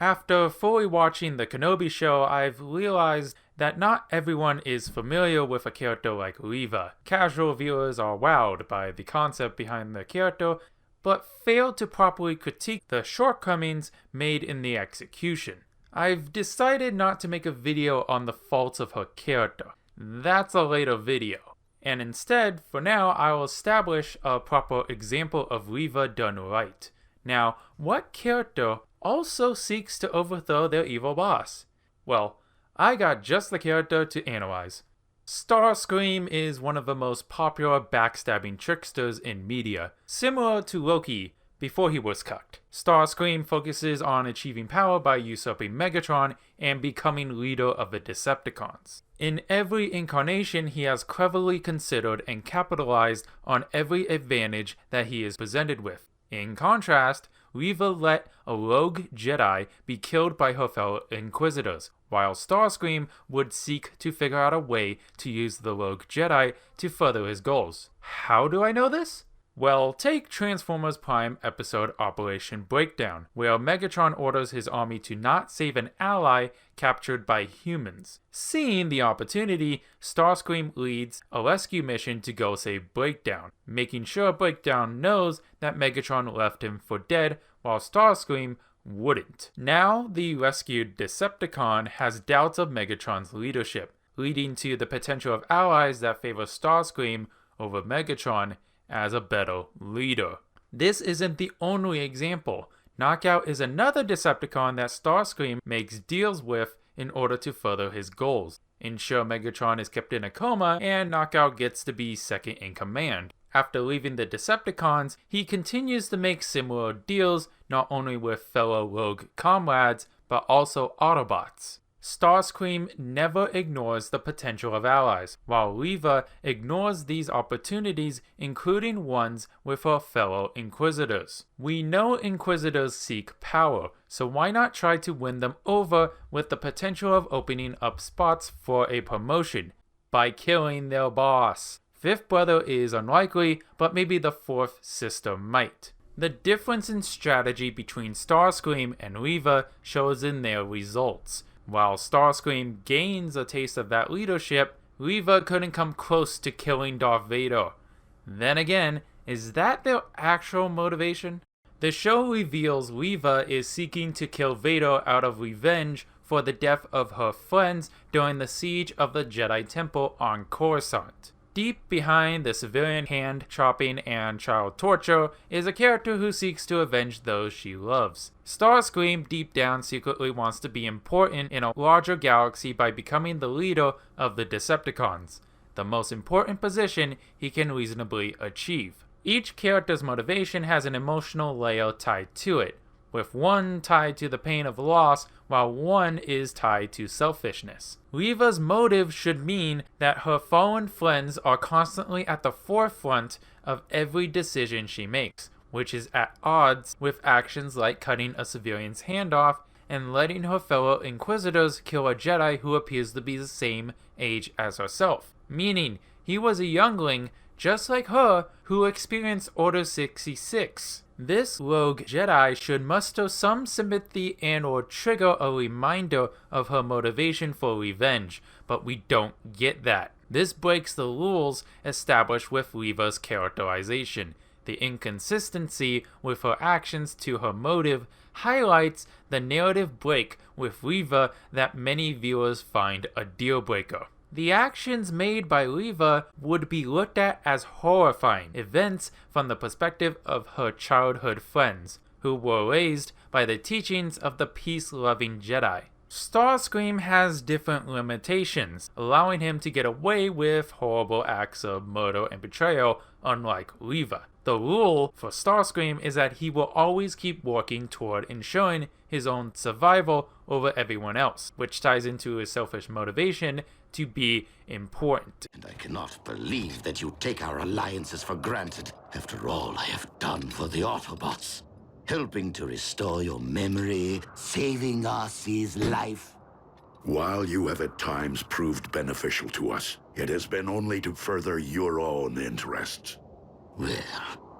After fully watching the Kenobi show, I've realized that not everyone is familiar with a character like Reva. Casual viewers are wowed by the concept behind the character, but fail to properly critique the shortcomings made in the execution. I've decided not to make a video on the faults of her character. That's a later video. And instead, for now, I will establish a proper example of Reva done right. Now, what character also seeks to overthrow their evil boss? Well, I got just the character to analyze. Starscream is one of the most popular backstabbing tricksters in media, similar to Loki before he was cucked. Starscream focuses on achieving power by usurping Megatron and becoming leader of the Decepticons. In every incarnation, he has cleverly considered and capitalized on every advantage that he is presented with. In contrast, Reva let a rogue Jedi be killed by her fellow Inquisitors, while Starscream would seek to figure out a way to use the rogue Jedi to further his goals. How do I know this? Well, take Transformers Prime episode Operation Breakdown, where Megatron orders his army to not save an ally captured by humans. Seeing the opportunity, Starscream leads a rescue mission to go save Breakdown, making sure Breakdown knows that Megatron left him for dead while Starscream wouldn't. Now, the rescued Decepticon has doubts of Megatron's leadership, leading to the potential of allies that favor Starscream over Megatron as a better leader. This isn't the only example. Knockout is another Decepticon that Starscream makes deals with in order to further his goals. Ensure Megatron is kept in a coma, and Knockout gets to be second in command. After leaving the Decepticons, he continues to make similar deals not only with fellow rogue comrades, but also Autobots. Starscream never ignores the potential of allies, while Reva ignores these opportunities, including ones with her fellow Inquisitors. We know Inquisitors seek power, so why not try to win them over with the potential of opening up spots for a promotion by killing their boss? Fifth brother is unlikely, but maybe the fourth sister might. The difference in strategy between Starscream and Reva shows in their results. While Starscream gains a taste of that leadership, Reva couldn't come close to killing Darth Vader. Then again, is that their actual motivation? The show reveals Reva is seeking to kill Vader out of revenge for the death of her friends during the siege of the Jedi Temple on Coruscant. Deep behind the civilian hand-chopping and child torture is a character who seeks to avenge those she loves. Starscream deep down secretly wants to be important in a larger galaxy by becoming the leader of the Decepticons, the most important position he can reasonably achieve. Each character's motivation has an emotional layer tied to it, with one tied to the pain of loss while one is tied to selfishness. Reva's motive should mean that her fallen friends are constantly at the forefront of every decision she makes, which is at odds with actions like cutting a civilian's hand off and letting her fellow Inquisitors kill a Jedi who appears to be the same age as herself, meaning he was a youngling just like her who experienced Order 66. This rogue Jedi should muster some sympathy and or trigger a reminder of her motivation for revenge, but we don't get that. This breaks the rules established with Reva's characterization. The inconsistency with her actions to her motive highlights the narrative break with Reva that many viewers find a deal breaker. The actions made by Reva would be looked at as horrifying events from the perspective of her childhood friends, who were raised by the teachings of the peace-loving Jedi. Starscream has different limitations, allowing him to get away with horrible acts of murder and betrayal, unlike Reva. The rule for Starscream is that he will always keep working toward ensuring his own survival over everyone else, which ties into his selfish motivation to be important. And I cannot believe that you take our alliances for granted, after all I have done for the Autobots. Helping to restore your memory, saving Arcee's life. While you have at times proved beneficial to us, it has been only to further your own interests. Well,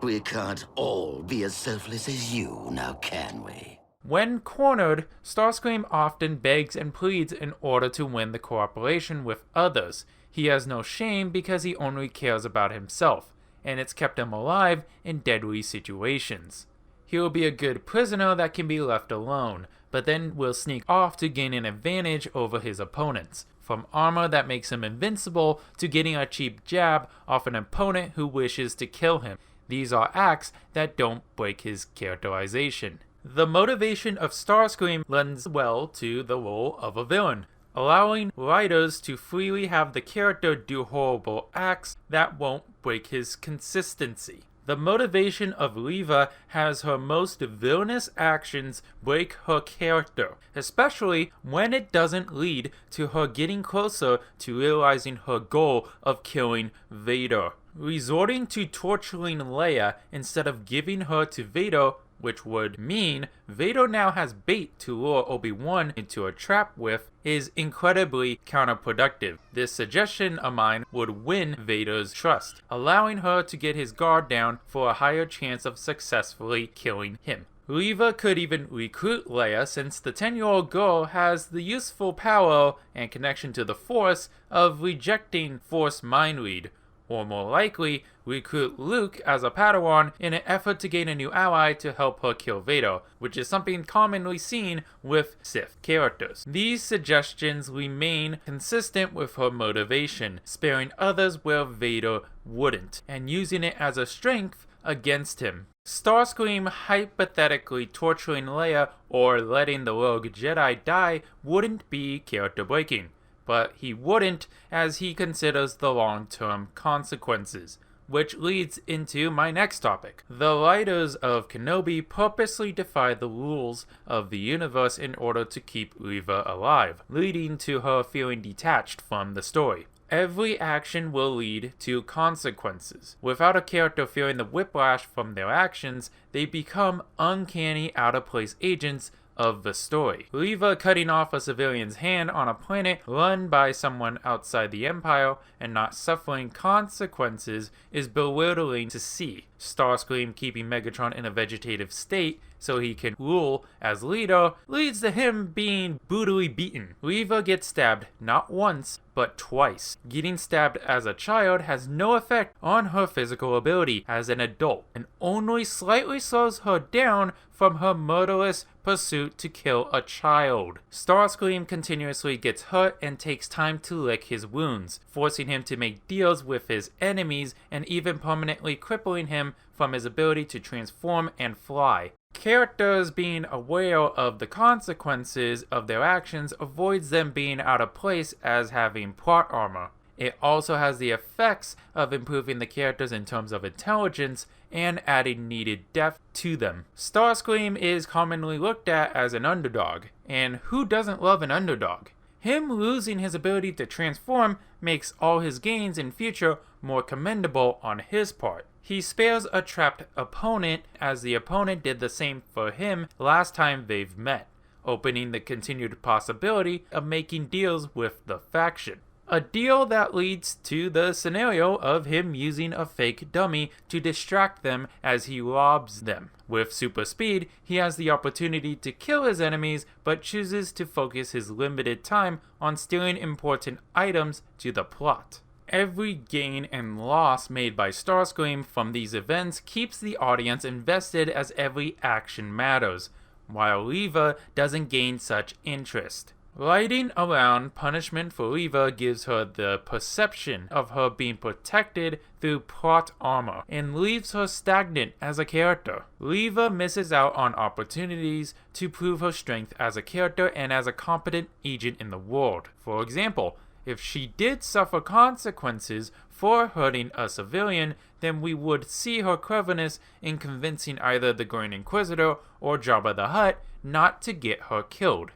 we can't all be as selfless as you, now can we? When cornered, Starscream often begs and pleads in order to win the cooperation with others. He has no shame because he only cares about himself, and it's kept him alive in deadly situations. He will be a good prisoner that can be left alone, but then will sneak off to gain an advantage over his opponents. From armor that makes him invincible to getting a cheap jab off an opponent who wishes to kill him. These are acts that don't break his characterization. The motivation of Starscream lends well to the role of a villain, allowing writers to freely have the character do horrible acts that won't break his consistency. The motivation of Reva has her most villainous actions break her character, especially when it doesn't lead to her getting closer to realizing her goal of killing Vader. Resorting to torturing Leia instead of giving her to Vader, which would mean Vader now has bait to lure Obi-Wan into a trap with, is incredibly counterproductive. This suggestion of mine would win Vader's trust, allowing her to get his guard down for a higher chance of successfully killing him. Reva could even recruit Leia since the 10-year-old girl has the useful power and connection to the Force of rejecting Force mind read, or more likely, recruit Luke as a Padawan in an effort to gain a new ally to help her kill Vader, which is something commonly seen with Sith characters. These suggestions remain consistent with her motivation, sparing others where Vader wouldn't, and using it as a strength against him. Starscream hypothetically torturing Leia or letting the rogue Jedi die wouldn't be character breaking. But he wouldn't, as he considers the long-term consequences. Which leads into my next topic. The writers of Kenobi purposely defy the rules of the universe in order to keep Reva alive, leading to her feeling detached from the story. Every action will lead to consequences. Without a character feeling the whiplash from their actions, they become uncanny out-of-place agents of the story. Reva cutting off a civilian's hand on a planet run by someone outside the Empire and not suffering consequences is bewildering to see. Starscream keeping Megatron in a vegetative state so he can rule as leader leads to him being brutally beaten. Reva gets stabbed not once, but twice. Getting stabbed as a child has no effect on her physical ability as an adult, and only slightly slows her down from her murderous pursuit to kill a child. Starscream continuously gets hurt and takes time to lick his wounds, forcing him to make deals with his enemies and even permanently crippling him from his ability to transform and fly. Characters being aware of the consequences of their actions avoids them being out of place as having plot armor. It also has the effects of improving the characters in terms of intelligence and adding needed depth to them. Starscream is commonly looked at as an underdog, and who doesn't love an underdog? Him losing his ability to transform makes all his gains in future more commendable on his part. He spares a trapped opponent as the opponent did the same for him last time they've met, opening the continued possibility of making deals with the faction. A deal that leads to the scenario of him using a fake dummy to distract them as he robs them. With super speed, he has the opportunity to kill his enemies, but chooses to focus his limited time on stealing important items to the plot. Every gain and loss made by Starscream from these events keeps the audience invested as every action matters, while Reva doesn't gain such interest. Riding around punishment for Reva gives her the perception of her being protected through plot armor and leaves her stagnant as a character. Reva misses out on opportunities to prove her strength as a character and as a competent agent in the world. For example, if she did suffer consequences for hurting a civilian, then we would see her cleverness in convincing either the Grand Inquisitor or Jabba the Hutt not to get her killed.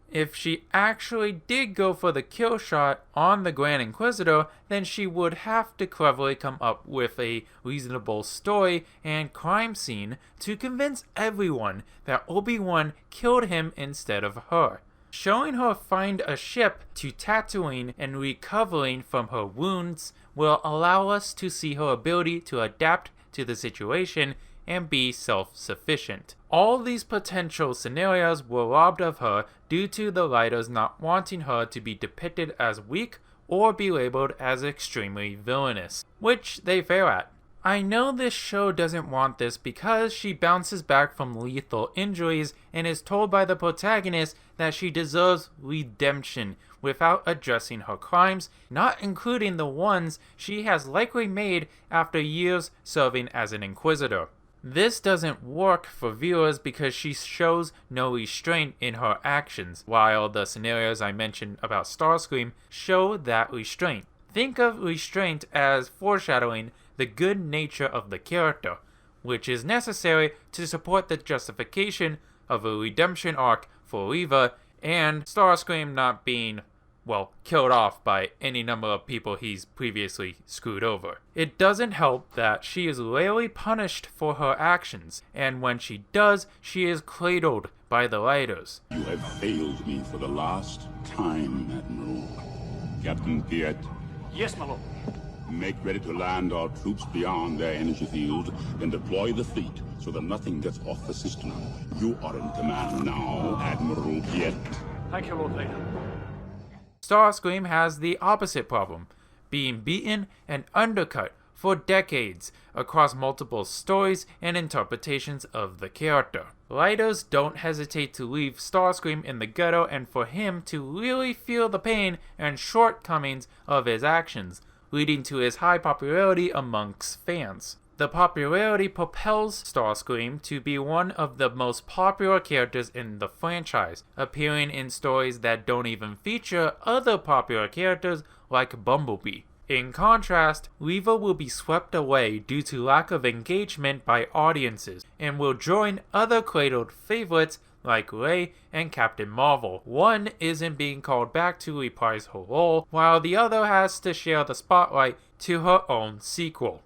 If she actually did go for the kill shot on the Grand Inquisitor, then she would have to cleverly come up with a reasonable story and crime scene to convince everyone that Obi-Wan killed him instead of her. Showing her find a ship to Tatooine and recovering from her wounds will allow us to see her ability to adapt to the situation and be self-sufficient. All these potential scenarios were robbed of her due to the writers not wanting her to be depicted as weak or be labeled as extremely villainous, which they fail at. I know this show doesn't want this because she bounces back from lethal injuries and is told by the protagonist that she deserves redemption without addressing her crimes, not including the ones she has likely made after years serving as an Inquisitor. This doesn't work for viewers because she shows no restraint in her actions, while the scenarios I mentioned about Starscream show that restraint. Think of restraint as foreshadowing the good nature of the character, which is necessary to support the justification of a redemption arc for Reva and Starscream not being, well, killed off by any number of people he's previously screwed over. It doesn't help that she is rarely punished for her actions, and when she does, she is cradled by the writers. You have failed me for the last time, Admiral. Captain Piet. Yes, my lord. Make ready to land our troops beyond their energy field, then deploy the fleet so that nothing gets off the system. You are in command now, Admiral Piet. Thank you, Lord Vader. Starscream has the opposite problem, being beaten and undercut for decades across multiple stories and interpretations of the character. Writers don't hesitate to leave Starscream in the ghetto and for him to really feel the pain and shortcomings of his actions, leading to his high popularity amongst fans. The popularity propels Starscream to be one of the most popular characters in the franchise, appearing in stories that don't even feature other popular characters like Bumblebee. In contrast, Reva will be swept away due to lack of engagement by audiences, and will join other cradled favorites like Rey and Captain Marvel. One isn't being called back to reprise her role, while the other has to share the spotlight to her own sequel.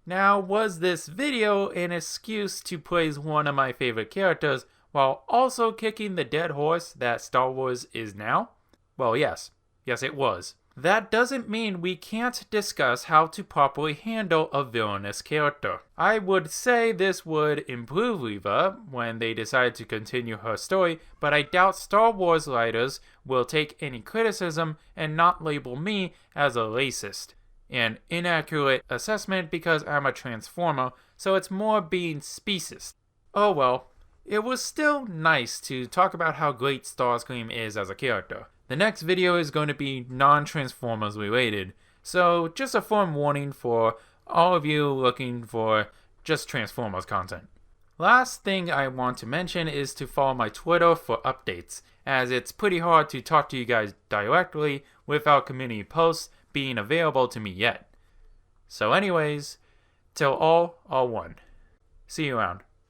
Now, was this video an excuse to praise one of my favorite characters while also kicking the dead horse that Star Wars is now? Well, yes. Yes, it was. That doesn't mean we can't discuss how to properly handle a villainous character. I would say this would improve Reva when they decide to continue her story, but I doubt Star Wars writers will take any criticism and not label me as a racist. An inaccurate assessment because I'm a transformer, so it's more being speciest. Oh well, it was still nice to talk about how great Starscream is as a character. The next video is going to be non-Transformers related, so just a firm warning for all of you looking for just Transformers content. Last thing I want to mention is to follow my Twitter for updates, as it's pretty hard to talk to you guys directly without community posts being available to me yet. So anyways, till all one. See you around.